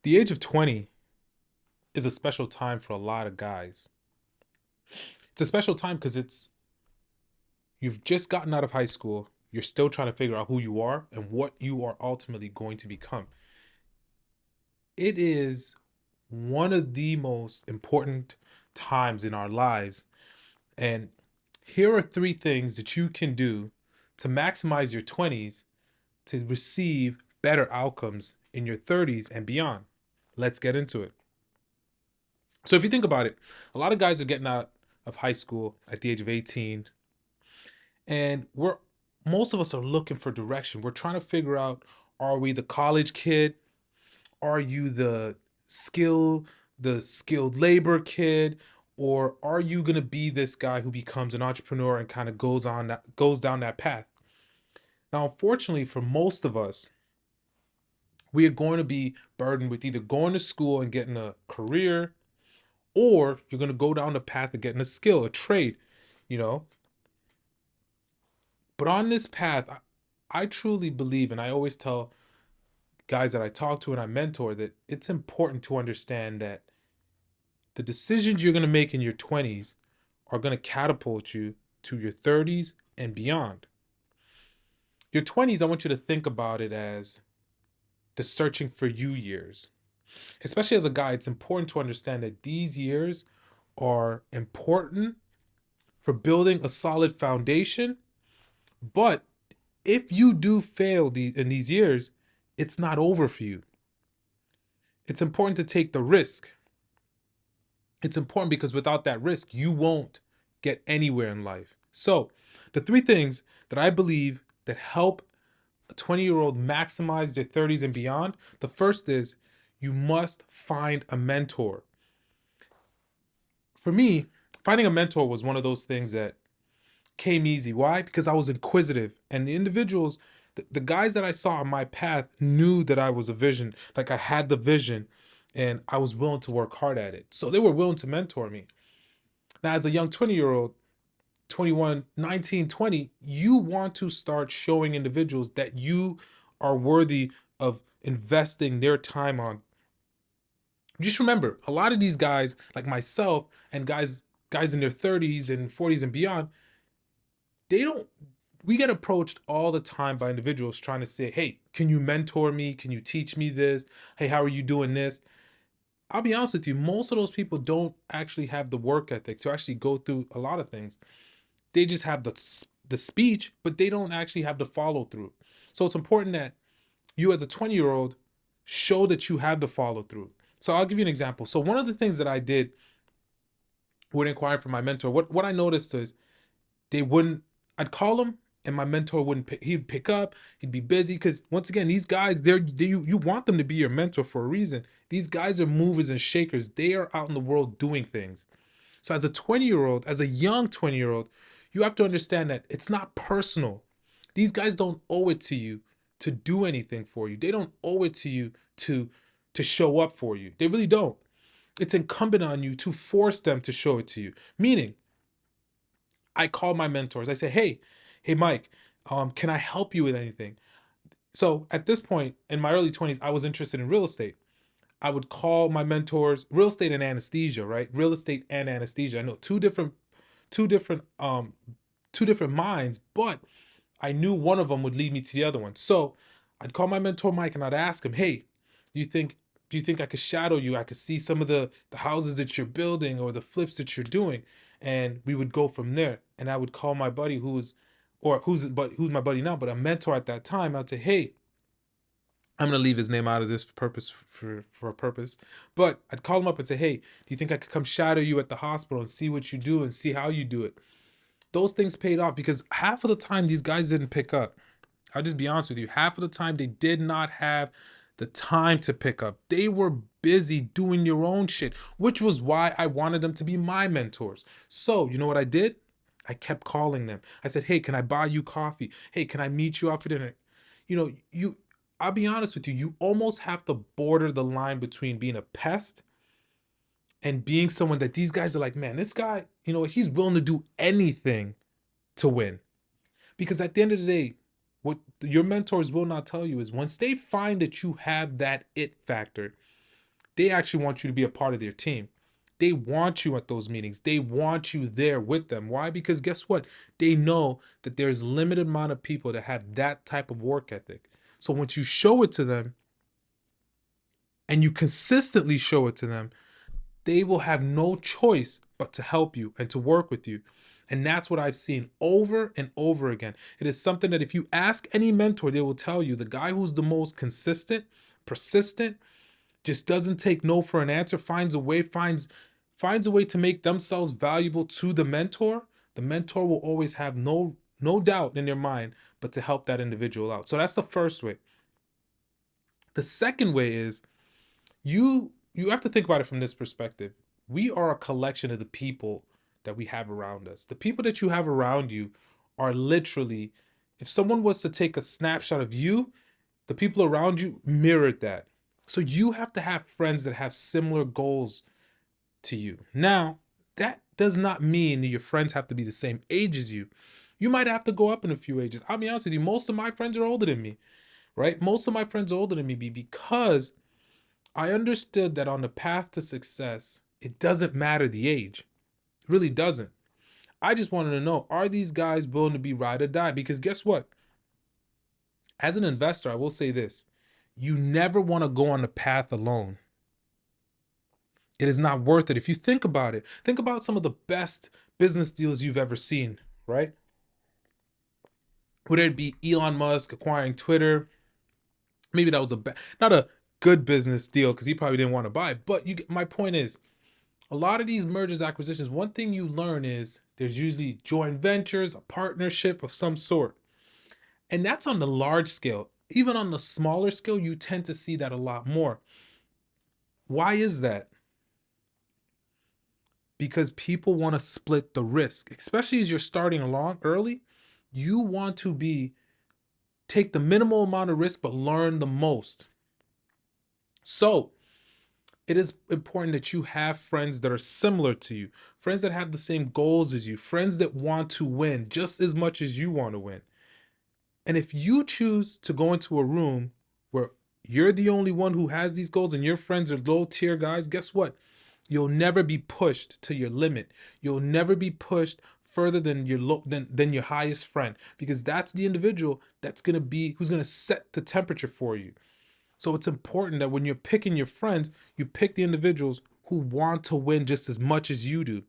The age of 20 is a special time for a lot of guys. It's a special time because you've just gotten out of high school, you're still trying to figure out who you are and what you are ultimately going to become. It is one of the most important times in our lives. And here are three things that you can do to maximize your 20s to receive better outcomes in your 30s and beyond. Let's get into it. So if you think about it, a lot of guys are getting out of high school at the age of 18, and most of us are looking for direction. We're trying to figure out, are we the college kid? Are you the skilled labor kid? Or are you gonna be this guy who becomes an entrepreneur and kind of goes down that path? Now, unfortunately, for most of us, we are going to be burdened with either going to school and getting a career, or you're going to go down the path of getting a skill, a trade, you know. But on this path, I truly believe, and I always tell guys that I talk to and I mentor, that it's important to understand that the decisions you're going to make in your 20s are going to catapult you to your 30s and beyond. Your 20s, I want you to think about it as the searching for you years. Especially as a guy, it's important to understand that these years are important for building a solid foundation. But if you do fail in these years, it's not over for you. It's important to take the risk. It's important because without that risk, you won't get anywhere in life. So, the three things that I believe that help a 20-year-old maximize their 30s and beyond, the first is you must find a mentor. For me, finding a mentor was one of those things that came easy. Why? Because I was inquisitive, and the individuals, the guys that I saw on my path knew that I was a vision, like I had the vision, and I was willing to work hard at it. So they were willing to mentor me. Now, as a young 20-year-old, 21, 19, 20, you want to start showing individuals that you are worthy of investing their time on. Just remember, a lot of these guys, like myself, and guys in their 30s and 40s and beyond, they don't we get approached all the time by individuals trying to say, hey, can you mentor me? Can you teach me this? Hey, how are you doing this? I'll be honest with you, most of those people don't actually have the work ethic to actually go through a lot of things. They just have the speech, but they don't actually have the follow through. So it's important that you, as a 20-year-old, show that you have the follow through. So I'll give you an example. So one of the things that I did when inquiring for my mentor, what I noticed is they wouldn't I'd call him and my mentor wouldn't pick. He'd pick up, he'd be busy, because once again, these guys, you want them to be your mentor for a reason. These guys are movers and shakers. They are out in the world doing things. So as a 20-year-old, as a young 20-year-old, you have to understand that it's not personal. These guys don't owe it to you to do anything for you. They don't owe it to you to show up for you. They really don't. It's incumbent on you to force them to show it to you. Meaning, I call my mentors. I say, hey, Mike, can I help you with anything? So at this point in my early 20s, I was interested in real estate. I would call my mentors, real estate and anesthesia, right? Real estate and anesthesia. I know two different, two different minds, but I knew one of them would lead me to the other one. So I'd call my mentor Mike and I'd ask him, hey, do you think do you think I could shadow you? I could see some of the houses that you're building or the flips that you're doing, and we would go from there. And I would call my buddy who's my buddy now, but a mentor at that time. I'd say, hey, I'm gonna leave his name out of this for a purpose. But I'd call him up and say, hey, do you think I could come shadow you at the hospital and see what you do and see how you do it? Those things paid off because half of the time these guys didn't pick up. I'll just be honest with you. Half of the time they did not have the time to pick up. They were busy doing their own shit, which was why I wanted them to be my mentors. So, you know what I did? I kept calling them. I said, hey, can I buy you coffee? Hey, can I meet you out for dinner? You know, I'll be honest with you, you almost have to border the line between being a pest and being someone that these guys are like, man, this guy, he's willing to do anything to win. Because at the end of the day, what your mentors will not tell you is once they find that you have that it factor, they actually want you to be a part of their team. They want you at those meetings. They want you there with them. Why? Because guess what? They know that there's limited amount of people that have that type of work ethic. So once you show it to them and you consistently show it to them, they will have no choice but to help you and to work with you. And that's what I've seen over and over again. It is something that if you ask any mentor, they will tell you the guy who's the most consistent, persistent, just doesn't take no for an answer, finds a way to make themselves valuable to the mentor will always have no doubt in their mind but to help that individual out. So that's the first way. The second way is you have to think about it from this perspective. We are a collection of the people that we have around us. The people that you have around you are literally, if someone was to take a snapshot of you, the people around you mirrored that. So you have to have friends that have similar goals to you. Now, that does not mean that your friends have to be the same age as you. You might have to go up in a few ages. I'll be honest with you, most of my friends are older than me, right? Most of my friends are older than me because I understood that on the path to success, it doesn't matter the age. It really doesn't. I just wanted to know, are these guys willing to be ride or die? Because guess what? As an investor, I will say this. You never want to go on the path alone. It is not worth it. If you think about it, think about some of the best business deals you've ever seen, right? Whether it be Elon Musk acquiring Twitter, maybe that was not a good business deal because he probably didn't want to buy it. But my point is, a lot of these mergers, acquisitions, one thing you learn is there's usually joint ventures, a partnership of some sort. And that's on the large scale. Even on the smaller scale, you tend to see that a lot more. Why is that? Because people want to split the risk, especially as you're starting along early. You want to take the minimal amount of risk, but learn the most. So it is important that you have friends that are similar to you, friends that have the same goals as you, friends that want to win just as much as you want to win. And if you choose to go into a room where you're the only one who has these goals and your friends are low tier guys, guess what? You'll never be pushed to your limit. You'll never be pushed further than your highest friend, because that's the individual who's going to set the temperature for you. So it's important that when you're picking your friends, you pick the individuals who want to win just as much as you do.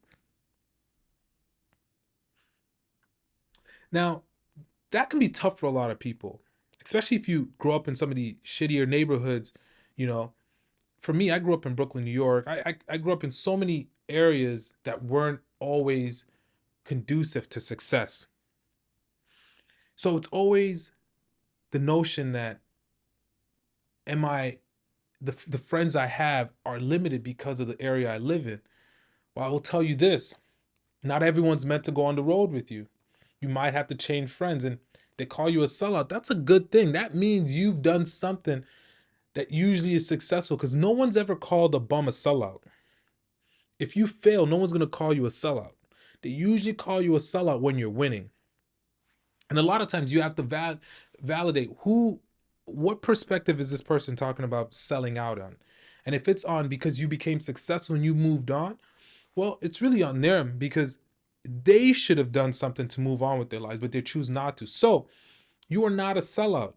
Now, that can be tough for a lot of people, especially if you grow up in some of the shittier neighborhoods. For me, I grew up in Brooklyn, New York. I grew up in so many areas that weren't always conducive to success. So it's always the notion that the friends I have are limited because of the area I live in. Well, I will tell you this. Not everyone's meant to go on the road with you. You might have to change friends, and they call you a sellout. That's a good thing. That means you've done something that usually is successful, because no one's ever called a bum a sellout. If you fail, no one's going to call you a sellout. They usually call you a sellout when you're winning. And a lot of times you have to validate what perspective is this person talking about selling out on? And if it's on because you became successful and you moved on, well, it's really on them, because they should have done something to move on with their lives, but they choose not to. So you are not a sellout.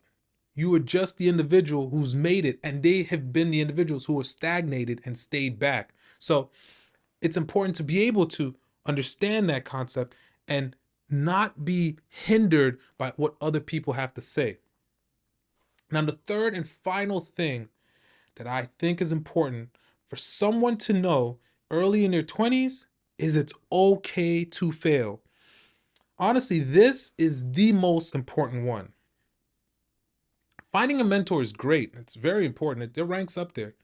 You are just the individual who's made it, and they have been the individuals who have stagnated and stayed back. So it's important to be able to understand that concept and not be hindered by what other people have to say. Now, the third and final thing that I think is important for someone to know early in their 20s is it's okay to fail. Honestly, this is the most important one. Finding a mentor is great. It's very important. It ranks up there.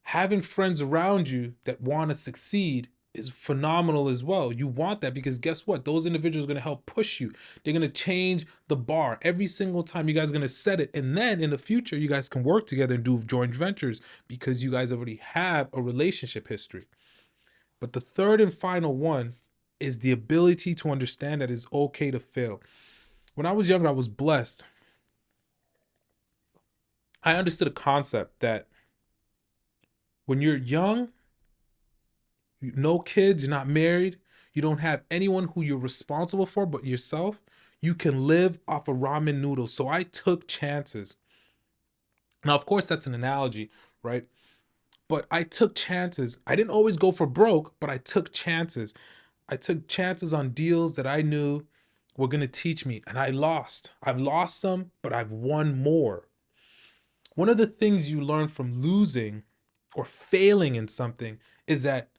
Having friends around you that want to succeed is phenomenal as well. You want that, because guess what? Those individuals are going to help push you. They're going to change the bar every single time. You guys are going to set it. And then in the future, you guys can work together and do joint ventures because you guys already have a relationship history. But the third and final one is the ability to understand that it's okay to fail. When I was younger, I was blessed. I understood a concept that When you're young, no kids, you're not married, you don't have anyone who you're responsible for but yourself, you can live off of ramen noodles. So I took chances. Now, of course, that's an analogy, right? But I took chances. I didn't always go for broke, but I took chances. I took chances on deals that I knew were going to teach me, and I lost. I've lost some, but I've won more. One of the things you learn from losing or failing in something is that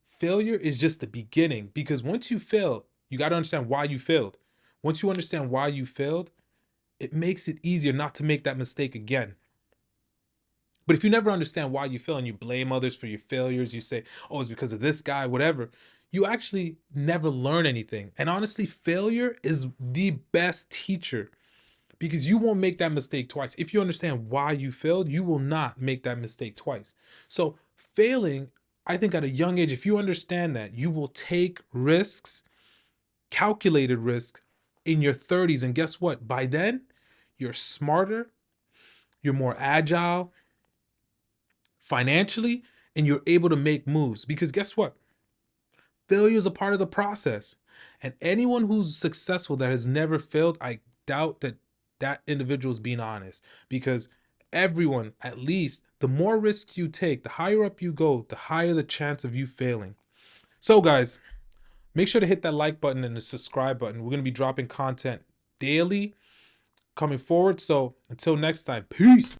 failure is just the beginning, because once you fail, you got to understand why you failed. Once you understand why you failed, it makes it easier not to make that mistake again. But if you never understand why you fail and you blame others for your failures, you say, oh, it's because of this guy, whatever, you actually never learn anything. And honestly, failure is the best teacher, because you won't make that mistake twice. If you understand why you failed, you will not make that mistake twice. So failing, I think at a young age, if you understand that, you will take risks, calculated risk, in your 30s. And guess what? By then, you're smarter, you're more agile financially, and you're able to make moves. Because guess what? Failure is a part of the process. And anyone who's successful that has never failed, I doubt that that individual is being honest. Because everyone, at least, the more risks you take, the higher up you go, the higher the chance of you failing. So guys, make sure to hit that like button and the subscribe button. We're going to be dropping content daily coming forward. So until next time, peace.